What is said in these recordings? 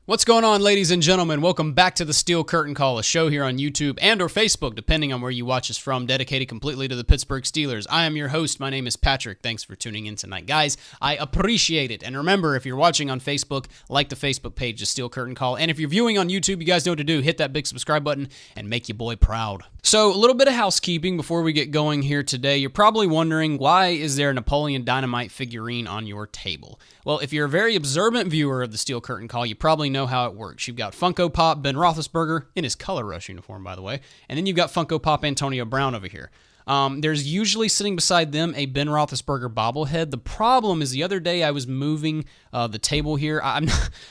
What's going on, ladies and gentlemen? Welcome back to the Steel Curtain Call, a show here on YouTube and or Facebook, depending on where you watch us from, dedicated completely to the Pittsburgh Steelers. I am your host. My name is Patrick. Thanks for tuning in tonight, guys. I appreciate it. And remember, if you're watching on Facebook, like the Facebook page, the Steel Curtain Call. And if you're viewing on YouTube, you guys know what to do. Hit that big subscribe button and make your boy proud. So, a little bit of housekeeping before we get going here today. You're probably wondering, why is there a Napoleon Dynamite figurine on your table? Well, if you're a very observant viewer of the Steel Curtain Call, you probably know how it works. You've got Funko Pop Ben Roethlisberger, in his Color Rush uniform, by the way, and then you've got Funko Pop Antonio Brown over here. There's usually sitting beside them a Ben Roethlisberger bobblehead. The problem is the other day I was moving the table here. I'm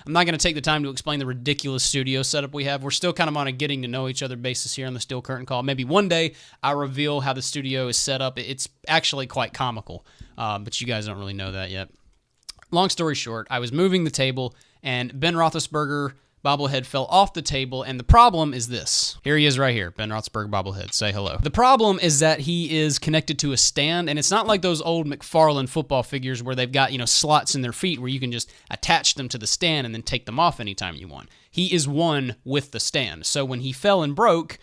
not going to take the time to explain the ridiculous studio setup we have. We're still kind of on a getting to know each other basis here on the Steel Curtain Call. Maybe one day I'll reveal how the studio is set up. It's actually quite comical, but you guys don't really know that yet. Long story short, I was moving the table, and Ben Roethlisberger bobblehead fell off the table, and the problem is this. Here he is right here, Ben Roethlisberger bobblehead. Say hello. The problem is that he is connected to a stand, and it's not like those old McFarlane football figures where they've got, slots in their feet where you can just attach them to the stand and then take them off anytime you want. He is one with the stand. So when he fell and broke,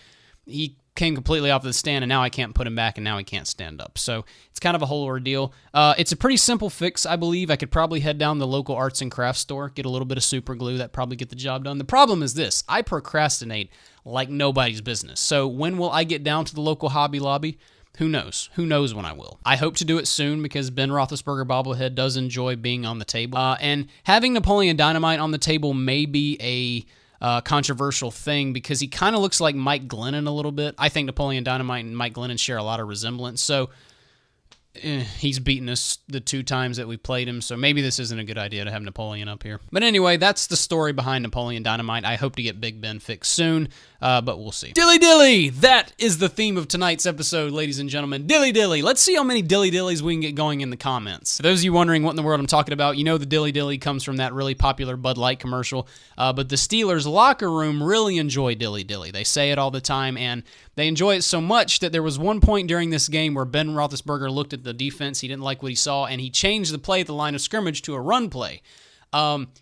he came completely off of the stand, and now I can't put him back, and now he can't stand up. So it's kind of a whole ordeal. It's a pretty simple fix, I believe. I could probably head down the local arts and crafts store, get a little bit of super glue. That'd probably get the job done. The problem is this. I procrastinate like nobody's business. So when will I get down to the local Hobby Lobby? Who knows? Who knows when I will? I hope to do it soon because Ben Roethlisberger bobblehead does enjoy being on the table. And having Napoleon Dynamite on the table may be a controversial thing because he kind of looks like Mike Glennon a little bit. I think Napoleon Dynamite and Mike Glennon share a lot of resemblance. So he's beaten us the 2 times that we played him, so maybe this isn't a good idea to have Napoleon up here. But anyway, that's the story behind Napoleon Dynamite. I hope to get Big Ben fixed soon, but we'll see. Dilly Dilly! That is the theme of tonight's episode, ladies and gentlemen. Dilly Dilly! Let's see how many Dilly Dillies we can get going in the comments. For those of you wondering what in the world I'm talking about, you know the Dilly Dilly comes from that really popular Bud Light commercial, but the Steelers locker room really enjoy Dilly Dilly. They say it all the time, and they enjoy it so much that there was one point during this game where Ben Roethlisberger looked at the defense. He didn't like what he saw, and he changed the play at the line of scrimmage to a run play.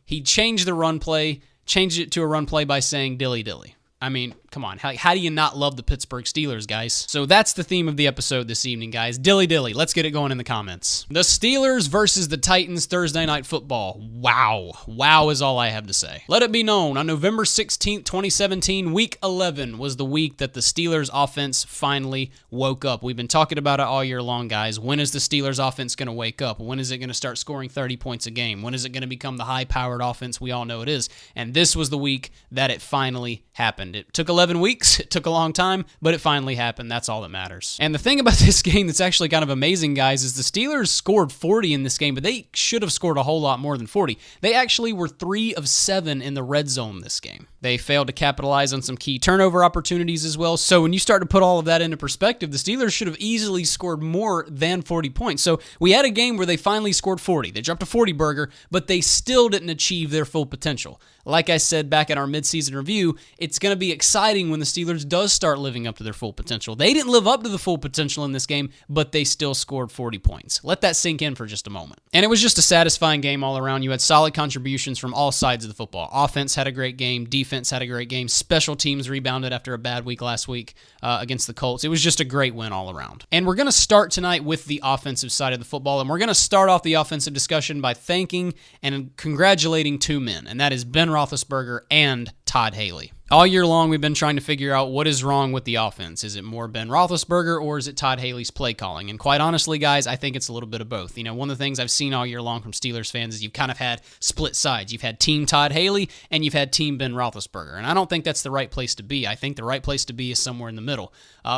He changed the run play, changed it to a run play by saying Dilly Dilly. I mean, come on. How do you not love the Pittsburgh Steelers, guys? So that's the theme of the episode this evening, guys. Dilly Dilly. Let's get it going in the comments. The Steelers versus the Titans Thursday Night Football. Wow. Wow is all I have to say. Let it be known, on November 16th, 2017, Week 11 was the week that the Steelers offense finally woke up. We've been talking about it all year long, guys. When is the Steelers offense going to wake up? When is it going to start scoring 30 points a game? When is it going to become the high-powered offense we all know it is? And this was the week that it finally happened. It took 11 weeks. It took a long time, but it finally happened. That's all that matters. And the thing about this game that's actually kind of amazing, guys, is the Steelers scored 40 in this game, but they should have scored a whole lot more than 40. They actually were 3 of 7 in the red zone this game. They failed to capitalize on some key turnover opportunities as well. So when you start to put all of that into perspective, the Steelers should have easily scored more than 40 points. So we had a game where they finally scored 40. They dropped a 40 burger, but they still didn't achieve their full potential. Like I said back in our midseason review, it's going to be exciting when the Steelers does start living up to their full potential. They didn't live up to the full potential in this game, but they still scored 40 points. Let that sink in for just a moment. And it was just a satisfying game all around. You had solid contributions from all sides of the football. Offense had a great game. Defense had a great game. Special teams rebounded after a bad week last week against the Colts. It was just a great win all around. And we're going to start tonight with the offensive side of the football, and we're going to start off the offensive discussion by thanking and congratulating 2 men, and that is Ben Roethlisberger and Todd Haley. All year long, we've been trying to figure out what is wrong with the offense. Is it more Ben Roethlisberger or is it Todd Haley's play calling? And quite honestly, guys, I think it's a little bit of both. One of the things I've seen all year long from Steelers fans is you've kind of had split sides. You've had Team Todd Haley and you've had Team Ben Roethlisberger. And I don't think that's the right place to be. I think the right place to be is somewhere in the middle.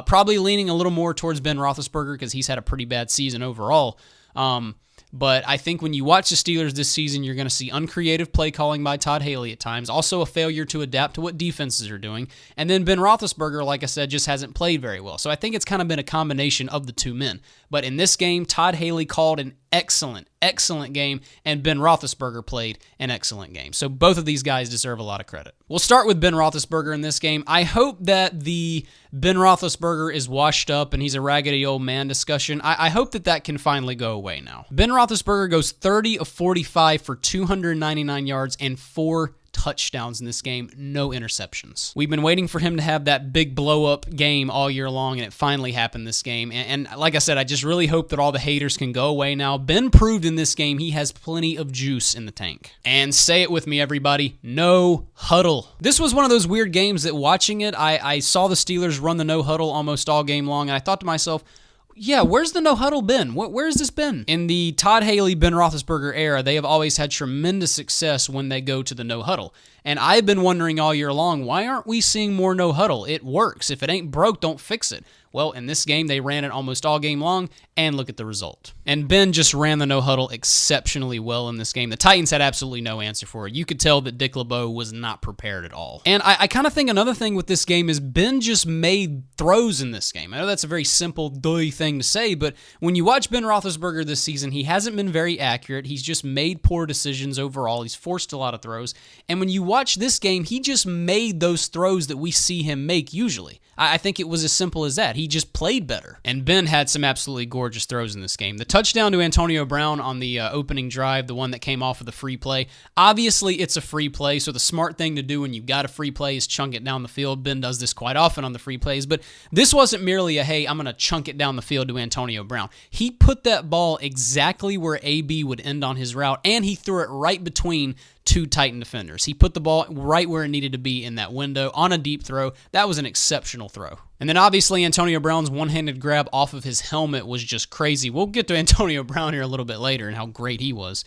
Probably leaning a little more towards Ben Roethlisberger because he's had a pretty bad season overall. But I think when you watch the Steelers this season, you're going to see uncreative play calling by Todd Haley at times, also a failure to adapt to what defenses are doing, and then Ben Roethlisberger, like I said, just hasn't played very well. So I think it's kind of been a combination of the 2 men. But in this game, Todd Haley called an excellent game, and Ben Roethlisberger played an excellent game. So both of these guys deserve a lot of credit. We'll start with Ben Roethlisberger in this game. I hope that the Ben Roethlisberger is washed up and he's a raggedy old man discussion. I hope that can finally go away now. Ben Roethlisberger goes 30 of 45 for 299 yards and 4 touchdowns in this game, no interceptions. We've been waiting for him to have that big blow-up game all year long, and it finally happened this game. And like I said, I just really hope that all the haters can go away now. Ben proved in this game he has plenty of juice in the tank. And say it with me, everybody, no huddle. This was one of those weird games that watching it, I saw the Steelers run the no huddle almost all game long, and I thought to myself, yeah, where's the no huddle been? Where's this been? In the Todd Haley, Ben Roethlisberger era, they have always had tremendous success when they go to the no huddle. And I've been wondering all year long, why aren't we seeing more no huddle? It works. If it ain't broke, don't fix it. Well, in this game, they ran it almost all game long, and look at the result. And Ben just ran the no huddle exceptionally well in this game. The Titans had absolutely no answer for it. You could tell that Dick LeBeau was not prepared at all. And I kind of think another thing with this game is Ben just made throws in this game. I know that's a very simple, doy thing to say, but when you watch Ben Roethlisberger this season, he hasn't been very accurate. He's just made poor decisions overall. He's forced a lot of throws. And when you watch this game, he just made those throws that we see him make usually. I think it was as simple as that. He just played better. And Ben had some absolutely gorgeous throws in this game. The touchdown to Antonio Brown on the opening drive, the one that came off of the free play, obviously it's a free play, so the smart thing to do when you've got a free play is chunk it down the field. Ben does this quite often on the free plays, but this wasn't merely a, hey, I'm going to chunk it down the field to Antonio Brown. He put that ball exactly where AB would end on his route, and he threw it right between two Titan defenders. He put the ball right where it needed to be in that window on a deep throw. That was an exceptional throw. And then obviously Antonio Brown's one-handed grab off of his helmet was just crazy. We'll get to Antonio Brown here a little bit later and how great he was.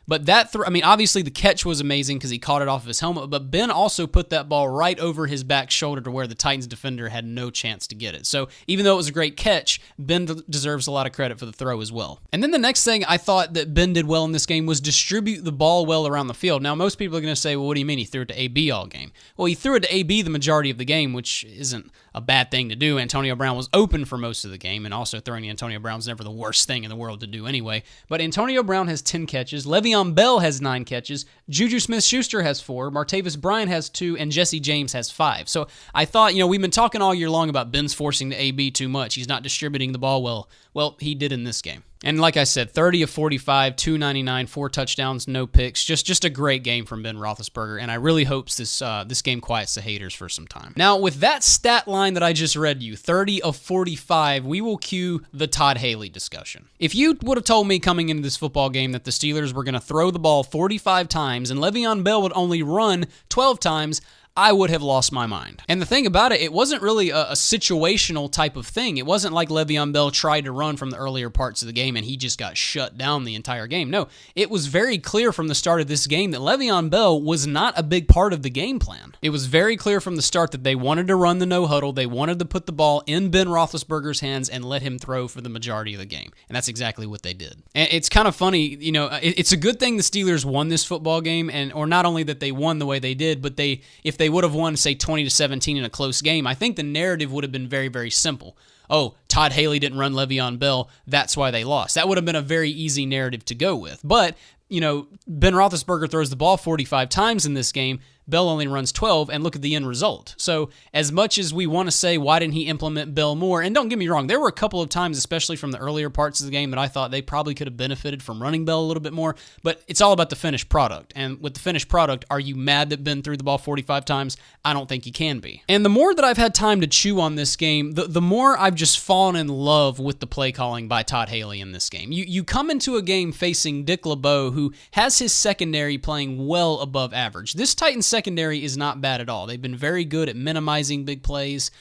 But that throw, I mean, obviously the catch was amazing because he caught it off of his helmet, but Ben also put that ball right over his back shoulder to where the Titans defender had no chance to get it. So even though it was a great catch, Ben deserves a lot of credit for the throw as well. And then the next thing I thought that Ben did well in this game was distribute the ball well around the field. Now, most people are going to say, well, what do you mean he threw it to AB all game? Well, he threw it to AB the majority of the game, which isn't a bad thing to do. Antonio Brown was open for most of the game, and also throwing to Antonio Brown's never the worst thing in the world to do anyway. But Antonio Brown has 10 catches. Le'Veon Bell has 9 catches. Juju Smith-Schuster has 4. Martavis Bryant has 2. And Jesse James has 5. So I thought, we've been talking all year long about Ben's forcing the AB too much. He's not distributing the ball well. Well, he did in this game. And like I said, 30 of 45, 299, 4 touchdowns, no picks. Just a great game from Ben Roethlisberger, and I really hope this game quiets the haters for some time. Now, with that stat line that I just read you, 30 of 45, we will cue the Todd Haley discussion. If you would have told me coming into this football game that the Steelers were going to throw the ball 45 times and Le'Veon Bell would only run 12 times, I would have lost my mind. And the thing about it, it wasn't really a situational type of thing. It wasn't like Le'Veon Bell tried to run from the earlier parts of the game and he just got shut down the entire game. No, it was very clear from the start of this game that Le'Veon Bell was not a big part of the game plan. It was very clear from the start that they wanted to run the no huddle. They wanted to put the ball in Ben Roethlisberger's hands and let him throw for the majority of the game. And that's exactly what they did. And it's kind of funny, it's a good thing the Steelers won this football game, or not only that they won the way they did, but if they would have won, say, 20-17 in a close game, I think the narrative would have been very, very simple. Oh, Todd Haley didn't run Le'Veon Bell, that's why they lost. That would have been a very easy narrative to go with. But, Ben Roethlisberger throws the ball 45 times in this game. Bell only runs 12, and look at the end result. So as much as we want to say, why didn't he implement Bell more? And don't get me wrong, there were a couple of times, especially from the earlier parts of the game, that I thought they probably could have benefited from running Bell a little bit more, but it's all about the finished product. And with the finished product, are you mad that Ben threw the ball 45 times? I don't think you can be. And the more that I've had time to chew on this game, the more I've just fallen in love with the play calling by Todd Haley in this game. You come into a game facing Dick LeBeau, who has his secondary playing well above average. This Titans secondary is not bad at all. They've been very good at minimizing big plays.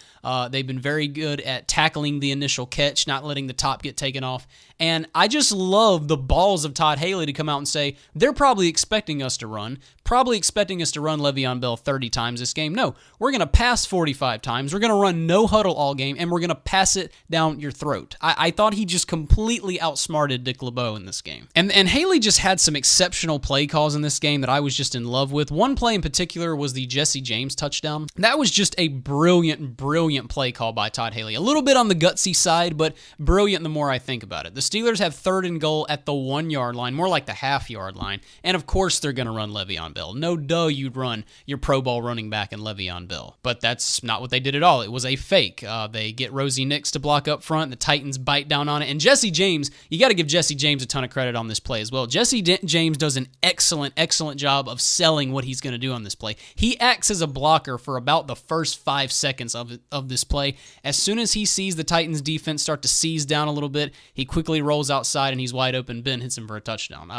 They've been very good at tackling the initial catch, not letting the top get taken off. And I just love the balls of Todd Haley to come out and say, they're probably expecting us to run Le'Veon Bell 30 times this game. No, we're going to pass 45 times. We're going to run no huddle all game, and we're going to pass it down your throat. I thought he just completely outsmarted Dick LeBeau in this game. And Haley just had some exceptional play calls in this game that I was just in love with. One play in particular was the Jesse James touchdown. That was just a brilliant play call by Todd Haley. A little bit on the gutsy side, but brilliant the more I think about it. The Steelers have 3rd and goal at the 1 yard line, more like the half yard line, and of course they're going to run Le'Veon Bell. NFL. No duh you'd run your Pro Bowl running back in Le'Veon Bell. But that's not what they did at all. It was a fake. They get Rosie Nix to block up front. The Titans bite down on it. And Jesse James, you got to give Jesse James a ton of credit on this play as well. Jesse James does an excellent job of selling what he's going to do on this play. He acts as a blocker for about the first 5 seconds of this play. As soon as he sees the Titans defense start to seize down a little bit, he quickly rolls outside and he's wide open. Ben hits him for a touchdown.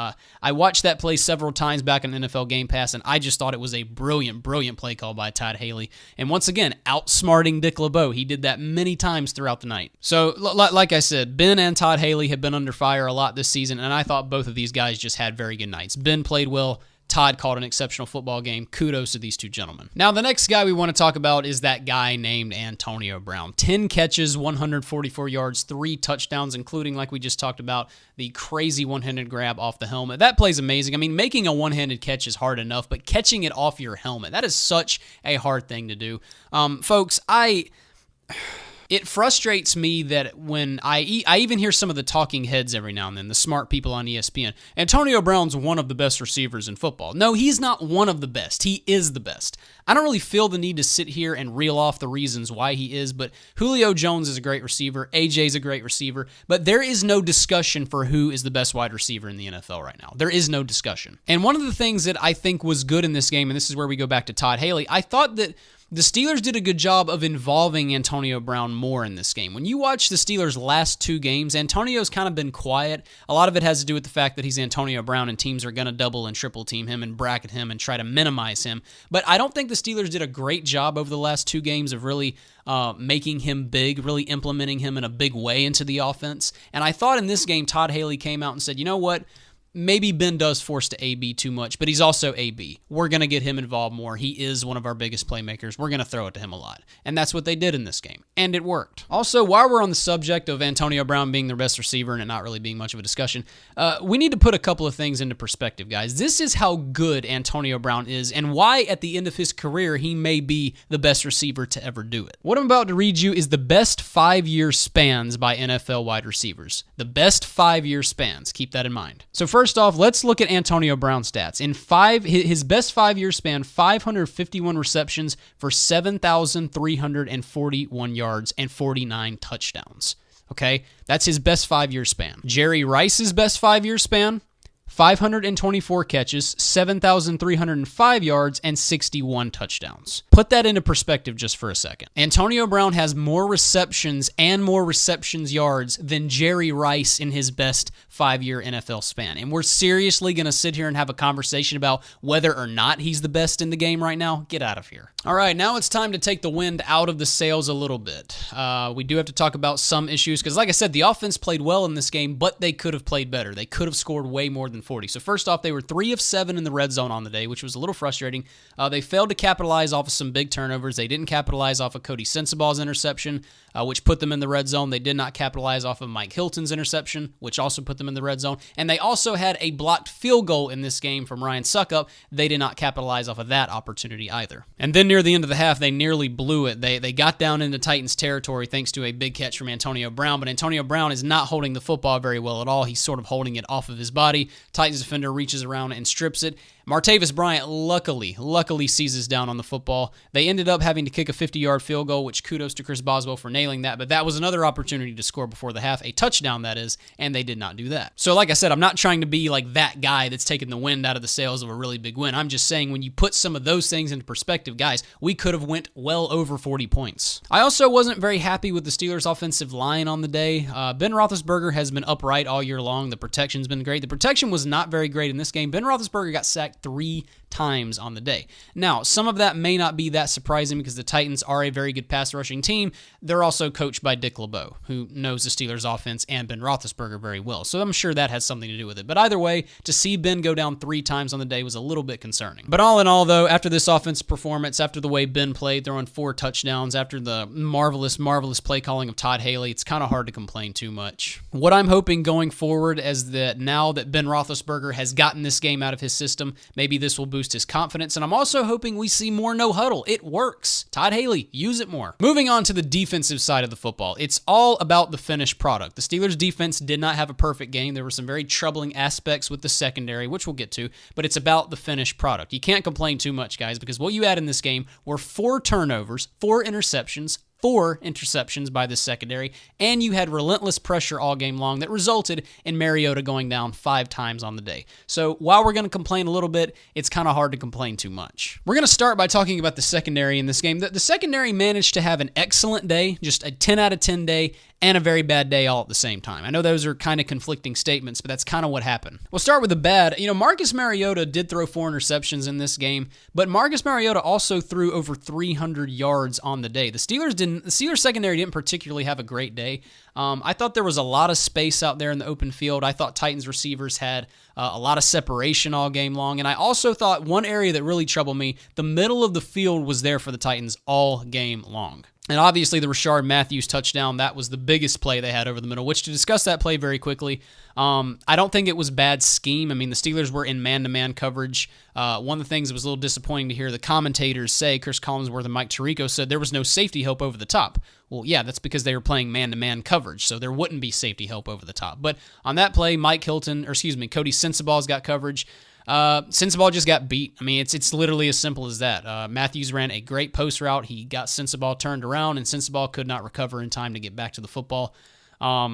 I watched that play several times back on NFL Game Pass, and I just thought it was a brilliant play call by Todd Haley. And once again, outsmarting Dick LeBeau. He did that many times throughout the night. So, like I said, Ben and Todd Haley have been under fire a lot this season, and I thought both of these guys just had very good nights. Ben played well. Todd called an exceptional football game. Kudos to these two gentlemen. Now, the next guy we want to talk about is that guy named Antonio Brown. 10 catches, 144 yards, 3 touchdowns, including, like we just talked about, the crazy one-handed grab off the helmet. That play's amazing. I mean, making a one-handed catch is hard enough, but catching it off your helmet, that is such a hard thing to do. Folks, it frustrates me that when I even hear some of the talking heads every now and then, the smart people on ESPN, Antonio Brown's one of the best receivers in football. No, he's not one of the best. He is the best. I don't really feel the need to sit here and reel off the reasons why he is, but Julio Jones is a great receiver. AJ's a great receiver, but there is no discussion for who is the best wide receiver in the NFL right now. There is no discussion. And one of the things that I think was good in this game, and this is where we go back to Todd Haley, I thought that the Steelers did a good job of involving Antonio Brown more in this game. When you watch the Steelers' last 2 games, Antonio's kind of been quiet. A lot of it has to do with the fact that he's Antonio Brown and teams are going to double and triple team him and bracket him and try to minimize him. But I don't think the Steelers did a great job over the last 2 games of really making him big, really implementing him in a big way into the offense. And I thought in this game, Todd Haley came out and said, you know what? Maybe Ben does force to AB too much, but he's also AB. We're going to get him involved more. He is one of our biggest playmakers. We're going to throw it to him a lot. And that's what they did in this game. And it worked. Also, while we're on the subject of Antonio Brown being the best receiver and it not really being much of a discussion, we need to put a couple of things into perspective, guys. This is how good Antonio Brown is and why at the end of his career he may be the best receiver to ever do it. What I'm about to read you is the best 5-year spans by NFL wide receivers. The best 5-year spans. Keep that in mind. So first off, let's look at Antonio Brown's stats. In his best 5-year span, 551 receptions for 7,341 yards and 49 touchdowns. Okay, that's his best 5-year span. Jerry Rice's best 5-year span, 524 catches, 7,305 yards, and 61 touchdowns. Put that into perspective just for a second. Antonio Brown has more receptions and more receptions yards than Jerry Rice in his best 5-year NFL span. And we're seriously going to sit here and have a conversation about whether or not he's the best in the game right now? Get out of here. All right, now it's time to take the wind out of the sails a little bit. We do have to talk about some issues because, like I said, the offense played well in this game, but they could have played better. They could have scored way more than 40. So first off, they were 3 of 7 in the red zone on the day, which was a little frustrating. They failed to capitalize off of some big turnovers. They didn't capitalize off of Cody Sensabaugh's interception, which put them in the red zone. They did not capitalize off of Mike Hilton's interception, which also put them in the red zone. And they also had a blocked field goal in this game from Ryan Suckup. They did not capitalize off of that opportunity either. And then near the end of the half, they nearly blew it. They got down into Titans territory thanks to a big catch from Antonio Brown, but Antonio Brown is not holding the football very well at all. He's sort of holding it off of his body. Titans defender reaches around and strips it. Martavis Bryant luckily seizes down on the football. They ended up having to kick a 50-yard field goal, which kudos to Chris Boswell for nailing that, but that was another opportunity to score before the half, a touchdown that is, and they did not do that. So like I said, I'm not trying to be like that guy that's taking the wind out of the sails of a really big win. I'm just saying when you put some of those things into perspective, guys, we could have went well over 40 points. I also wasn't very happy with the Steelers' offensive line on the day. Ben Roethlisberger has been upright all year long. The protection's been great. The protection was not very great in this game. Ben Roethlisberger got sacked 3 times on the day. Now, some of that may not be that surprising because the Titans are a very good pass rushing team. They're also coached by Dick LeBeau, who knows the Steelers offense and Ben Roethlisberger very well. So I'm sure that has something to do with it. But either way, to see Ben go down 3 times on the day was a little bit concerning. But all in all, though, after this offensive performance, after the way Ben played, throwing 4 touchdowns, after the marvelous play calling of Todd Haley, it's kind of hard to complain too much. What I'm hoping going forward is that now that Ben Roethlisberger has gotten this game out of his system, Maybe this will boost his confidence, and I'm also hoping we see more no huddle. It works. Todd Haley, use it more. Moving on to the defensive side of the football, it's all about the finished product. The Steelers defense did not have a perfect game. There were some very troubling aspects with the secondary, which we'll get to, but it's about the finished product. You can't complain too much, guys, because what you had in this game were 4 turnovers, 4 interceptions, 4 interceptions by the secondary, and you had relentless pressure all game long that resulted in Mariota going down 5 times on the day. So while we're going to complain a little bit, it's kind of hard to complain too much. We're going to start by talking about the secondary in this game. The secondary managed to have an excellent day, just a 10 out of 10 day, and a very bad day all at the same time. I know those are kind of conflicting statements, but that's kind of what happened. We'll start with the bad. Marcus Mariota did throw 4 interceptions in this game, but Marcus Mariota also threw over 300 yards on the day. The Steelers secondary didn't particularly have a great day. I thought there was a lot of space out there in the open field. I thought Titans receivers had a lot of separation all game long, and I also thought one area that really troubled me, the middle of the field was there for the Titans all game long. And obviously the Rashard Matthews touchdown, that was the biggest play they had over the middle, which to discuss that play very quickly, I don't think it was bad scheme. I mean, the Steelers were in man-to-man coverage. One of the things that was a little disappointing to hear the commentators say, Chris Collinsworth and Mike Tirico said there was no safety help over the top. Well, yeah, that's because they were playing man-to-man coverage, so there wouldn't be safety help over the top. But on that play, Cody Sensabaugh got coverage. Sensabaugh just got beat. I mean, it's literally as simple as that. Matthews ran a great post route. He got Sensabaugh turned around, and Sensabaugh could not recover in time to get back to the football.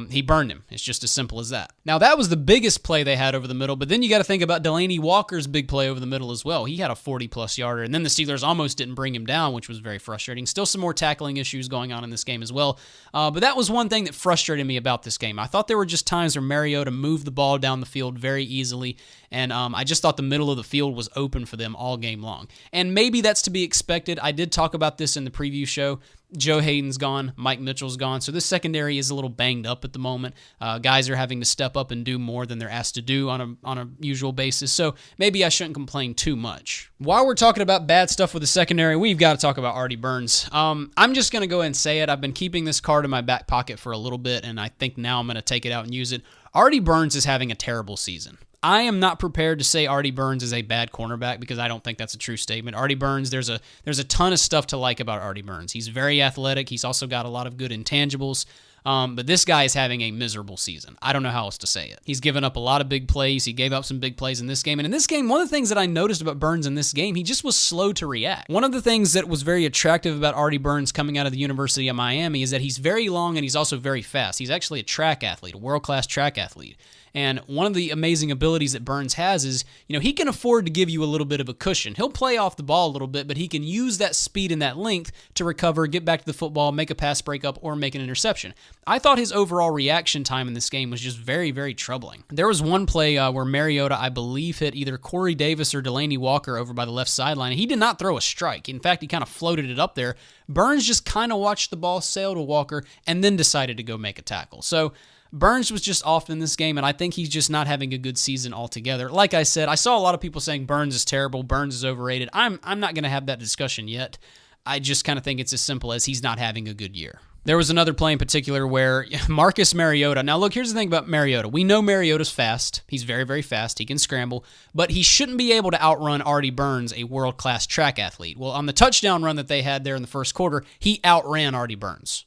He burned him. It's just as simple as that. Now, that was the biggest play they had over the middle, but then you got to think about Delaney Walker's big play over the middle as well. He had a 40-plus yarder, and then the Steelers almost didn't bring him down, which was very frustrating. Still some more tackling issues going on in this game as well, but that was one thing that frustrated me about this game. I thought there were just times where Mariota moved the ball down the field very easily, and I just thought the middle of the field was open for them all game long. And maybe that's to be expected. I did talk about this in the preview show. Joe Hayden's gone, Mike Mitchell's gone, so this secondary is a little banged up at the moment. Guys are having to step up and do more than they're asked to do on a usual basis, so maybe I shouldn't complain too much. While we're talking about bad stuff with the secondary, we've got to talk about Artie Burns. I'm just going to go ahead and say it. I've been keeping this card in my back pocket for a little bit, and I think now I'm going to take it out and use it. Artie Burns is having a terrible season. I am not prepared to say Artie Burns is a bad cornerback because I don't think that's a true statement. Artie Burns, there's a ton of stuff to like about Artie Burns. He's very athletic. He's also got a lot of good intangibles. But this guy is having a miserable season. I don't know how else to say it. He's given up a lot of big plays. He gave up some big plays in this game. And in this game, one of the things that I noticed about Burns in this game, he just was slow to react. One of the things that was very attractive about Artie Burns coming out of the University of Miami is that he's very long and he's also very fast. He's actually a track athlete, a world-class track athlete. And one of the amazing abilities that Burns has is, he can afford to give you a little bit of a cushion. He'll play off the ball a little bit, but he can use that speed and that length to recover, get back to the football, make a pass breakup, or make an interception. I thought his overall reaction time in this game was just very, very troubling. There was one play where Mariota, I believe, hit either Corey Davis or Delaney Walker over by the left sideline. He did not throw a strike. In fact, he kind of floated it up there. Burns just kind of watched the ball sail to Walker and then decided to go make a tackle. So Burns was just off in this game, and I think he's just not having a good season altogether. Like I said, I saw a lot of people saying Burns is terrible, Burns is overrated. I'm not going to have that discussion yet. I just kind of think it's as simple as he's not having a good year. There was another play in particular where Marcus Mariota, now look, here's the thing about Mariota. We know Mariota's fast. He's very, very fast. He can scramble, but he shouldn't be able to outrun Artie Burns, a world-class track athlete. Well, on the touchdown run that they had there in the first quarter, he outran Artie Burns.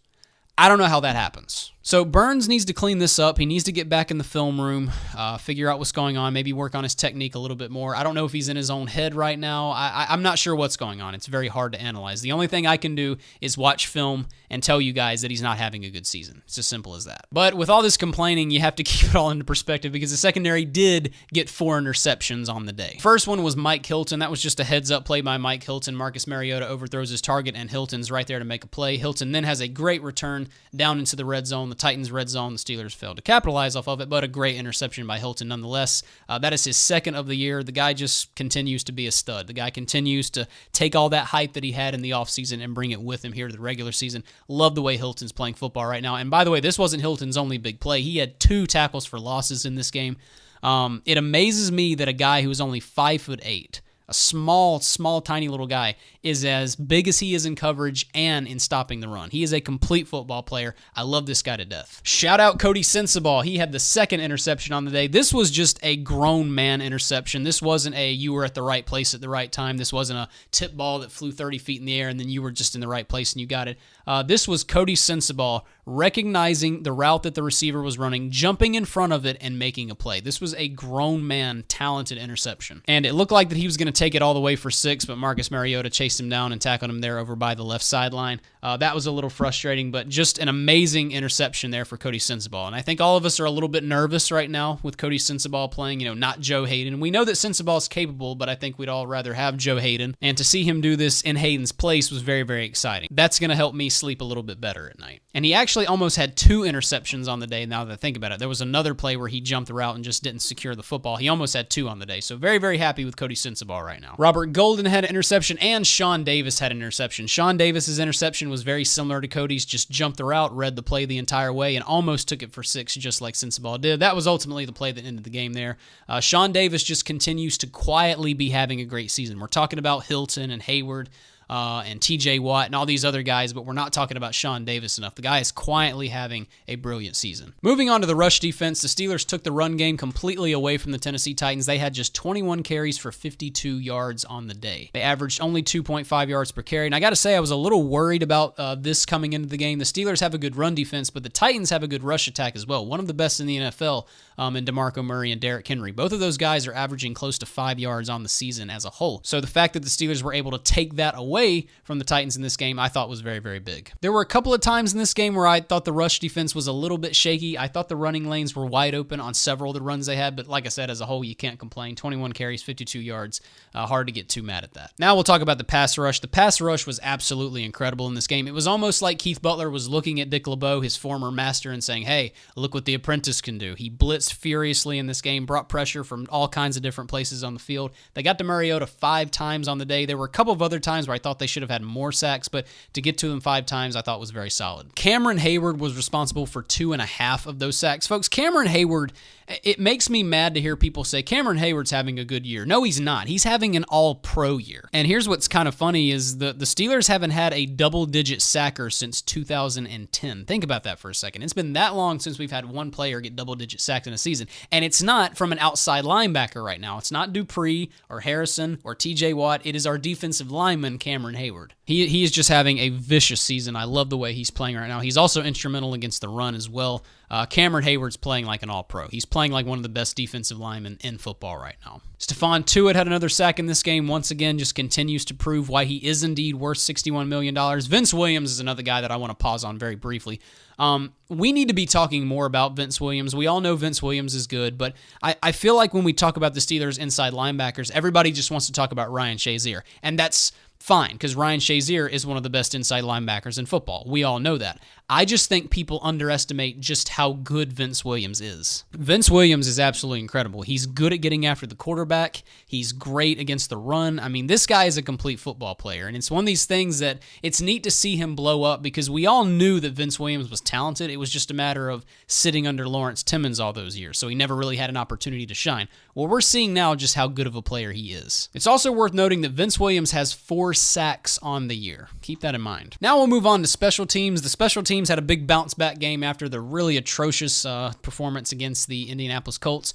I don't know how that happens. So Burns needs to clean this up. He needs to get back in the film room, figure out what's going on, maybe work on his technique a little bit more. I don't know if he's in his own head right now. I'm not sure what's going on. It's very hard to analyze. The only thing I can do is watch film and tell you guys that he's not having a good season. It's as simple as that. But with all this complaining, you have to keep it all into perspective because the secondary did get 4 interceptions on the day. First one was Mike Hilton. That was just a heads-up play by Mike Hilton. Marcus Mariota overthrows his target, and Hilton's right there to make a play. Hilton then has a great return down into the red zone. The Titans' red zone. The Steelers failed to capitalize off of it, but a great interception by Hilton nonetheless. That is his second of the year. The guy just continues to be a stud. The guy continues to take all that hype that he had in the offseason and bring it with him here to the regular season. Love the way Hilton's playing football right now. And by the way, this wasn't Hilton's only big play. He had 2 tackles for losses in this game. It amazes me that a guy who is only 5'8", a small, tiny little guy, is as big as he is in coverage and in stopping the run. He is a complete football player. I love this guy to death. Shout out Cody Sensabaugh. He had the second interception on the day. This was just a grown man interception. This wasn't a you were at the right place at the right time. This wasn't a tip ball that flew 30 feet in the air and then you were just in the right place and you got it. This was Cody Sensabaugh recognizing the route that the receiver was running, jumping in front of it, and making a play. This was a grown man, talented interception. And it looked like that he was going to take it all the way for 6, but Marcus Mariota chased him down and tackled him there over by the left sideline. That was a little frustrating, but just an amazing interception there for Cody Sensabaugh. And I think all of us are a little bit nervous right now with Cody Sensabaugh playing, not Joe Hayden. We know that Sensabaugh is capable, but I think we'd all rather have Joe Hayden. And to see him do this in Hayden's place was very, very exciting. That's going to help me sleep a little bit better at night. And he actually almost had 2 interceptions on the day, now that I think about it. There was another play where he jumped the route and just didn't secure the football. He almost had 2 on the day. So very, very happy with Cody Sensabaugh right now. Robert Golden had an interception, and Sean Davis had an interception. Sean Davis's interception was very similar to Cody's, just jumped the route, read the play the entire way, and almost took it for 6, just like Sensabaugh did. That was ultimately the play that ended the game there. Sean Davis just continues to quietly be having a great season. We're talking about Hilton and Hayward, and TJ Watt and all these other guys, but we're not talking about Sean Davis enough. The guy is quietly having a brilliant season. Moving on to the rush defense, the Steelers took the run game completely away from the Tennessee Titans. They had just 21 carries for 52 yards on the day. They averaged only 2.5 yards per carry, and I got to say I was a little worried about this coming into the game. The Steelers have a good run defense, but the Titans have a good rush attack as well. One of the best in the NFL in DeMarco Murray and Derrick Henry. Both of those guys are averaging close to 5 yards on the season as a whole. So the fact that the Steelers were able to take that away from the Titans in this game, I thought was very, very big. There were a couple of times in this game where I thought the rush defense was a little bit shaky. I thought the running lanes were wide open on several of the runs they had, but like I said, as a whole, you can't complain. 21 carries, 52 yards. Hard to get too mad at that. Now we'll talk about the pass rush. The pass rush was absolutely incredible in this game. It was almost like Keith Butler was looking at Dick LeBeau, his former master, and saying, hey, look what the apprentice can do. He blitzed furiously in this game, brought pressure from all kinds of different places on the field. They got to Mariota 5 times on the day. There were a couple of other times where I thought they should have had more sacks, but to get to them 5 times, I thought was very solid. Cameron Hayward was responsible for 2.5 of those sacks. Folks, Cameron Hayward, it makes me mad to hear people say Cameron Hayward's having a good year. No, he's not. He's having an all-pro year. And here's what's kind of funny is the Steelers haven't had a double-digit sacker since 2010. Think about that for a second. It's been that long since we've had one player get double-digit sacks in a season. And it's not from an outside linebacker right now. It's not Dupree or Harrison or TJ Watt. It is our defensive lineman, Cameron Hayward. He is just having a vicious season. I love the way he's playing right now. He's also instrumental against the run as well. Cameron Hayward's playing like an all-pro. He's playing like one of the best defensive linemen in football right now. Stephon Tuitt had another sack in this game. Once again, just continues to prove why he is indeed worth $61 million. Vince Williams is another guy that I want to pause on very briefly. We need to be talking more about Vince Williams. We all know Vince Williams is good, but I feel like when we talk about the Steelers' inside linebackers, everybody just wants to talk about Ryan Shazier, and that's fine, because Ryan Shazier is one of the best inside linebackers in football. We all know that. I just think people underestimate just how good Vince Williams is. Vince Williams is absolutely incredible. He's good at getting after the quarterback. He's great against the run. I mean, this guy is a complete football player, and it's one of these things that it's neat to see him blow up because we all knew that Vince Williams was talented. It was just a matter of sitting under Lawrence Timmons all those years, so he never really had an opportunity to shine. Well, we're seeing now just how good of a player he is. It's also worth noting that Vince Williams has 4 sacks on the year. Keep that in mind. Now we'll move on to special teams. The special teams had a big bounce back game after the really atrocious performance against the Indianapolis Colts.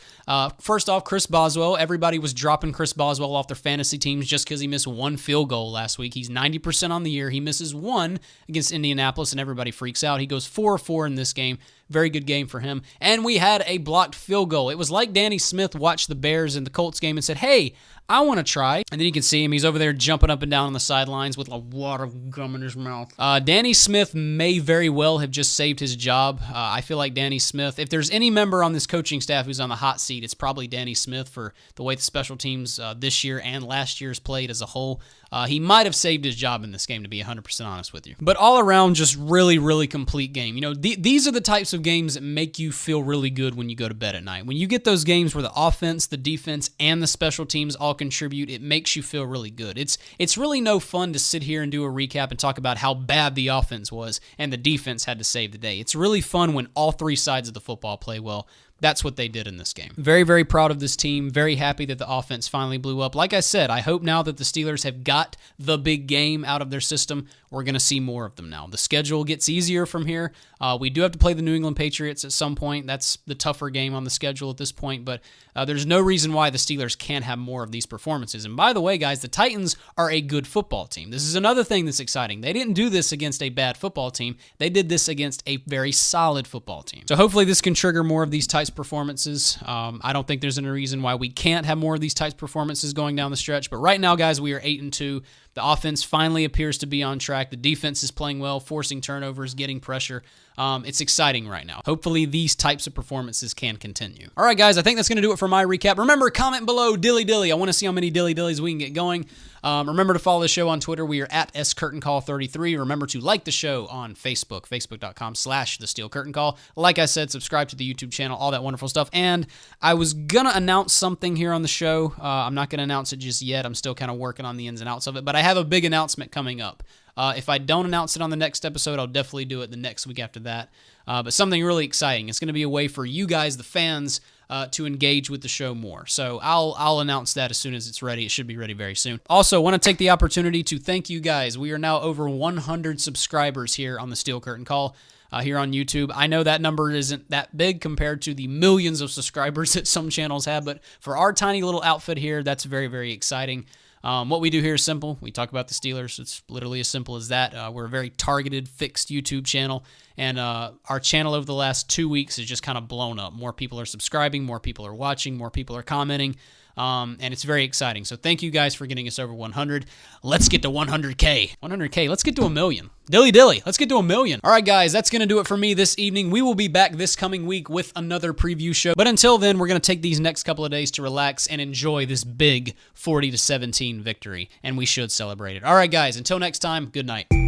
First off, Chris Boswell. Everybody was dropping Chris Boswell off their fantasy teams just because he missed 1 field goal last week. He's 90% on the year. He misses 1 against Indianapolis, and everybody freaks out. He goes 4-4 in this game. Very good game for him. And we had a blocked field goal. It was like Danny Smith watched the Bears in the Colts game and said, hey, I want to try. And then you can see him. He's over there jumping up and down on the sidelines with a lot of gum in his mouth. Danny Smith may very well have just saved his job. I feel like Danny Smith, if there's any member on this coaching staff who's on the hot seat, it's probably Danny Smith for the way the special teams this year and last year's played as a whole. He might have saved his job in this game, to be 100% honest with you. But all around, just really, really complete game. You know, these are the types of games that make you feel really good when you go to bed at night. When you get those games where the offense, the defense, and the special teams all contribute, it makes you feel really good. It's really no fun to sit here and do a recap and talk about how bad the offense was and the defense had to save the day. It's really fun when all 3 sides of the football play well. That's what they did in this game. Very, very proud of this team. Very happy that the offense finally blew up. Like I said, I hope now that the Steelers have got the big game out of their system, we're going to see more of them now. The schedule gets easier from here. We do have to play the New England Patriots at some point. That's the tougher game on the schedule at this point, but there's no reason why the Steelers can't have more of these performances. And by the way, guys, the Titans are a good football team. This is another thing that's exciting. They didn't do this against a bad football team. They did this against a very solid football team. So hopefully this can trigger more of these types of performances. I don't think there's any reason why we can't have more of these types of performances going down the stretch. But right now, guys, we are 8-2. The offense finally appears to be on track. The defense is playing well, forcing turnovers, getting pressure. It's exciting right now. Hopefully these types of performances can continue. All right, guys, I think that's going to do it for my recap. Remember, comment below, dilly dilly. I want to see how many dilly dillies we can get going. Remember to follow the show on Twitter. We are at SCurtainCall33. Remember to like the show on Facebook, facebook.com/TheSteelCurtainCall. Like I said, subscribe to the YouTube channel, all that wonderful stuff. And I was going to announce something here on the show. I'm not going to announce it just yet. I'm still kind of working on the ins and outs of it. But I have a big announcement coming up. If I don't announce it on the next episode, I'll definitely do it the next week after that. But something really exciting. It's going to be a way for you guys, the fans, to engage with the show more. So I'll announce that as soon as it's ready. It should be ready very soon. Also, want to take the opportunity to thank you guys. We are now over 100 subscribers here on the Steel Curtain Call. Here on YouTube. I know that number isn't that big compared to the millions of subscribers that some channels have, but for our tiny little outfit here, that's very, very exciting. What we do here is simple. We talk about the Steelers. It's literally as simple as that. We're a very targeted, fixed YouTube channel, and our channel over the last 2 weeks has just kind of blown up. More people are subscribing, more people are watching, more people are commenting, and it's very exciting. So thank you guys for getting us over 100. Let's get to 100K. 100K. Let's get to 1 million. Dilly dilly. Let's get to 1 million. All right, guys, that's going to do it for me this evening. We will be back this coming week with another preview show. But until then, we're going to take these next couple of days to relax and enjoy this big 40-17 victory, and we should celebrate it. All right, guys, until next time, good night.